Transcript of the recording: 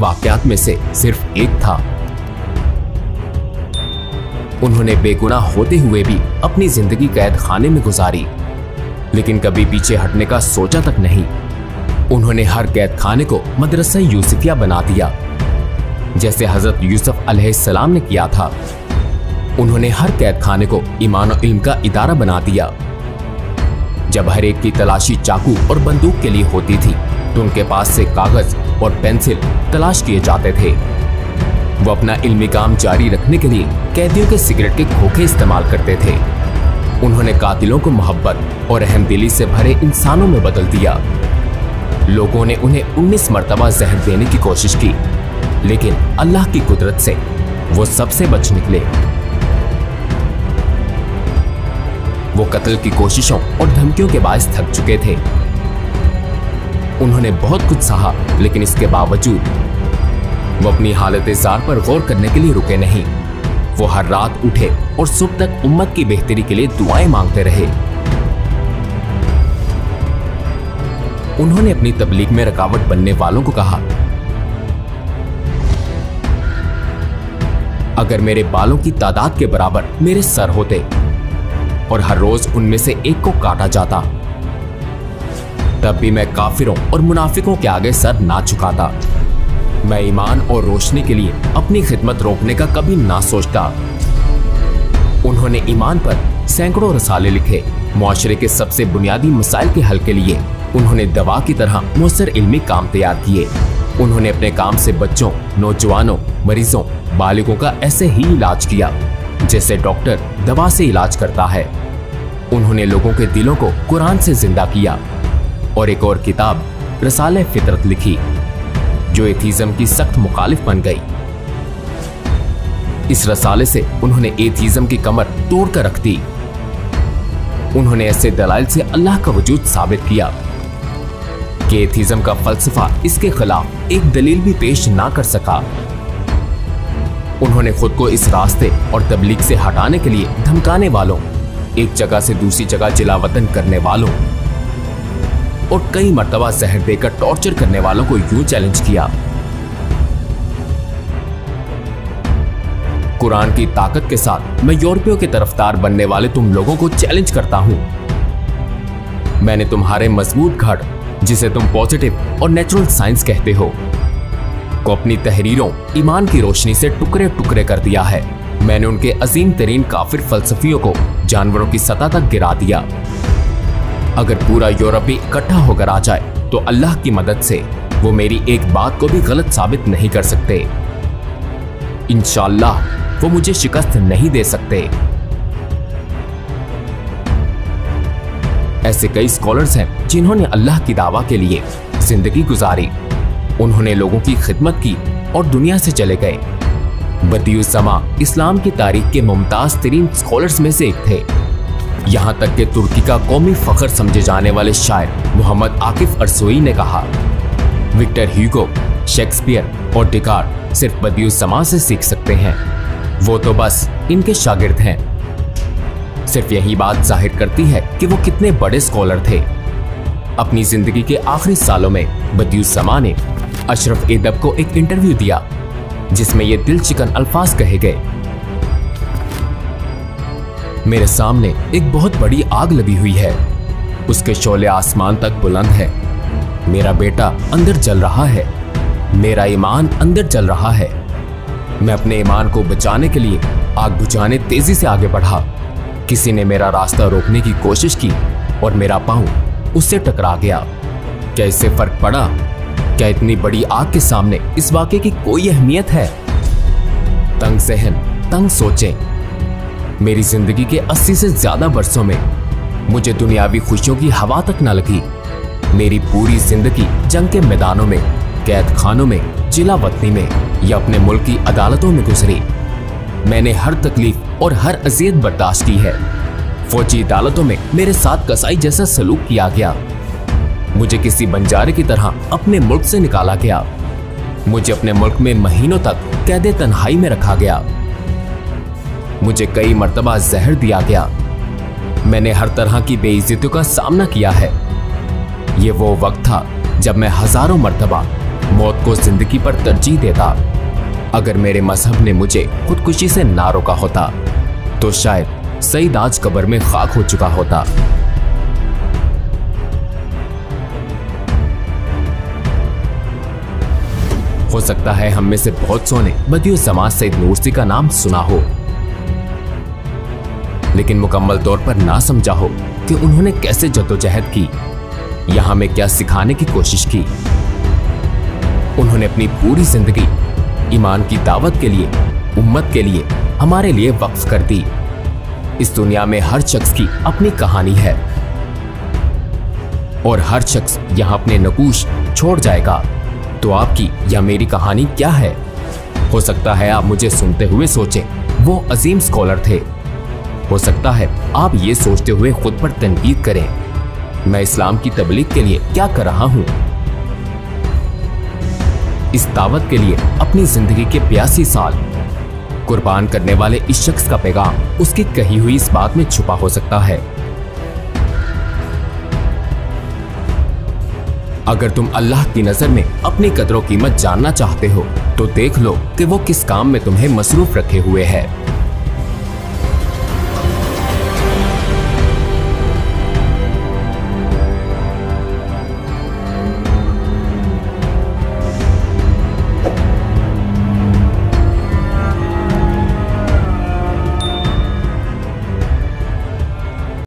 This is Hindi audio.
वाकयात में से सिर्फ एक था। उन्होंने बेगुनाह होते हुए भी अपनी जिंदगी कैद खाने में गुजारी, लेकिन कभी पीछे हटने का सोचा तक नहीं। उन्होंने हर कैद खाने को मदरसा यूसुफिया बना दिया, जैसे हजरत यूसुफ अलैहिस्सलाम ने किया था। उन्होंने हर कैद खाने को ईमान और इल्म का इदारा बना दिया। जब हर एक की तलाशी चाकू और बंदूक के लिए होती थी तो उनके पास से कागज और पेंसिल तलाश किए जाते थे। वो अपना इल्मी काम जारी रखने के लिए कैदियों के सिगरेट के खोखे इस्तेमाल करते थे। उन्होंने कातिलों को मोहब्बत और रहमदिली से भरे इंसानों में बदल दिया। लोगों ने उन्हें 19 मर्तबा जहर देने की कोशिश की, लेकिन अल्लाह की कुदरत से वो सबसे बच निकले। वो कत्ल की कोशिशों और धमकियों के बायस थक चुके थे। उन्होंने बहुत कुछ सहा, लेकिन इसके बावजूद वो अपनी हालत ज़ार पर गौर करने के लिए रुके नहीं। वो हर रात उठे और सुबह तक उम्मत की बेहतरी के लिए दुआएं मांगते रहे। उन्होंने अपनी तबलीग में रुकावट बनने वालों को कहा, अगर मेरे बालों की तादाद के बराबर मेरे सर होते और हर रोज उनमें से एक को काटा जाता, तब भी मैं काफिरों और मुनाफिकों के आगे सर ना झुकाता। मैं ईमान और रोशनी के लिए अपनी खिदमत रोकने का कभी ना सोचता। उन्होंने ईमान पर सैकड़ों रसाले लिखे। मुआशरे के सबसे बुनियादी मसाइल के हल के लिए उन्होंने दवा की तरह मुअस्सर इल्मी काम तैयार किए। उन्होंने अपने काम से बच्चों, नौजवानों, मरीजों, बालिगों का ऐसे ही इलाज किया जैसे डॉक्टर दवा से इलाज करता है। उन्होंने लोगों के दिलों को कुरान से जिंदा किया और एक और किताब रसाले फितरत लिखी, जो एथीज्म की सख्त मुखालिफ बन गई। इस रसाले से उन्होंने एथीज्म की कमर तोड़ कर रख दी। उन्होंने ऐसे दलाइल से अल्लाह का वजूद साबित किया कि एथीज्म का फलसफा इसके खिलाफ एक दलील भी पेश ना कर सका। उन्होंने खुद को इस रास्ते और तबलीग से हटाने के लिए धमकाने वालों, एक जगह से दूसरी जगह जिलावतन करने वालों और कई मर्तबा जहर देकर टॉर्चर करने वालों को यूं चैलेंज किया, कुरान की ताकत के साथ मैं यूरोपियों के तरफदार बनने वाले तुम लोगों को चैलेंज करता हूं। मैंने तुम्हारे मजबूत घड़, जिसे तुम पॉजिटिव और नेचुरल साइंस कहते हो, को अपनी तहरीरों ईमान की रोशनी से टुकड़े टुकड़े कर दिया है। मैंने उनके अजीम तरीन काफिर फलसफियों को जानवरों की सतह तक गिरा दिया। अगर पूरा यूरोप भी इकट्ठा होकर आ जाए तो अल्लाह की मदद से वो मेरी एक बात को भी गलत साबित नहीं कर सकते। इंशाअल्लाह वो मुझे शिकस्त नहीं दे सकते। ऐसे कई स्कॉलर्स हैं जिन्होंने अल्लाह की दावा के लिए जिंदगी गुजारी। उन्होंने लोगों की खिदमत की और दुनिया से चले गए। बदियुज़्ज़मा इस्लाम की तारीख के मुमताज तरीन स्कॉलर्स में से एक थे। यहाँ तक कि तुर्की का कौमी फख्र समझे जाने वाले शायर मोहम्मद आकिफ अरसोई ने कहा, विक्टर ह्यूगो, शेक्सपियर और डिकार्ड सिर्फ बदियुज़्ज़मा से सीख सकते हैं, वो तो बस इनके शागिर्द हैं। सिर्फ यही बात जाहिर करती है कि वो कितने बड़े स्कॉलर थे। अपनी जिंदगी के आखिरी सालों में बदियुज़्ज़मा ने अशरफ एदब को एक इंटरव्यू दिया जिसमें ये दिलचिकन अल्फाज कहे गए, मेरे सामने एक बहुत बड़ी आग लगी हुई है, उसके शोले आसमान तक बुलंद है। मेरा बेटा अंदर जल रहा है, मेरा ईमान अंदर जल रहा है। मैं अपने ईमान को बचाने के लिए आग बुझाने तेजी से आगे बढ़ा। किसी ने मेरा रास्ता रोकने की कोशिश की और मेरा पांव उससे टकरा गया। क्या इससे फर्क पड़ा? क्या इतनी बड़ी आग के सामने इस वाक़े की कोई अहमियत है? तंग ज़हन, तंग सोचें। मेरी जिंदगी के 80 से ज्यादा बरसों में मुझे दुनियावी खुशियों की हवा तक न लगी। मेरी पूरी जिंदगी जंग के मैदानों में, कैद खानों में, जिला वतनी में या अपने मुल्क की अदालतों में गुजरी। मैंने हर तकलीफ और हर अजियत बर्दाश्त की है। फौजी अदालतों में मेरे साथ कसाई जैसा सलूक किया गया। मुझे किसी बंजारे की तरह अपने मुल्क से निकाला गया। मुझे अपने मुल्क में महीनों तक कैदे तन्हाई में रखा गया। मुझे कई मर्तबा जहर दिया गया। मैंने हर तरह की बेइज्जतियों का सामना किया है। ये वो वक्त था जब मैं हजारों मर्तबा मौत को जिंदगी पर तरजीह देता। अगर मेरे मजहब ने मुझे खुदकुशी से ना रोका होता तो शायद सईद आज कब्र में खाक हो चुका होता। हो सकता है हम में से बहुत सौ ने बदियो समाज सईद नूरसी का नाम सुना हो, लेकिन मुकम्मल तौर पर ना समझा हो कि उन्होंने कैसे जद्दोजहद की, यहां में क्या सिखाने की कोशिश की। उन्होंने अपनी पूरी जिंदगी ईमान की दावत के लिए, उम्मत के लिए, हमारे लिए वक्फ कर दी। इस दुनिया में हर शख्स की अपनी कहानी है और हर शख्स यहां अपने नकूश छोड़ जाएगा। तो आपकी या मेरी कहानी क्या है? हो सकता है आप मुझे सुनते हुए सोचें वो अजीम स्कॉलर थे। हो सकता है आप ये सोचते हुए खुद पर तनकीद करें, मैं इस्लाम की तबलीग के लिए क्या कर रहा हूं। इस दावत के लिए अपनी जिंदगी के 82 साल कुर्बान करने वाले इस शख्स का पैगाम उसकी कही हुई इस बात में छुपा हो सकता है। अगर तुम अल्लाह की नजर में अपनी कदर कीमत जानना चाहते हो तो देख लो कि वो किस काम में तुम्हें मसरूफ रखे हुए है।